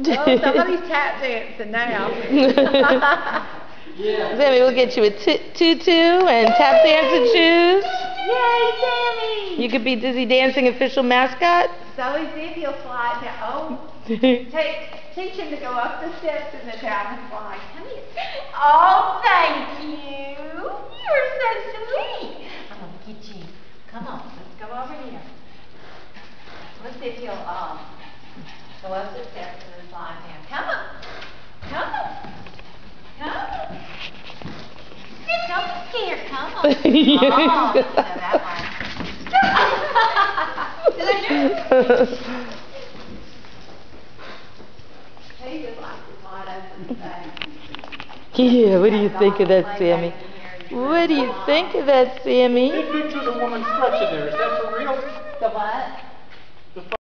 Oh, somebody's tap dancing now. Yeah. Sammy, we'll get you a tutu and tap dancing shoes. Yay, Sammy! You could be Dizzy Dancing official mascot. So easy if you'll slide down. Oh, teach him to go up the steps and then down the slide. Come here. Oh, thank you. You're so sweet. I'm gonna get you. Come on, let's go over here. Let's see if he'll go up the steps and then slide down. Come on. Come on. Come on. Don't be scared. Come on. Oh, you know that one. Did I do it? He just likes to slide up and say. Yeah, what do you think of that, Sammy? What do you think of that, Sammy? Big picture of the woman stretching there. Is that for real? The what?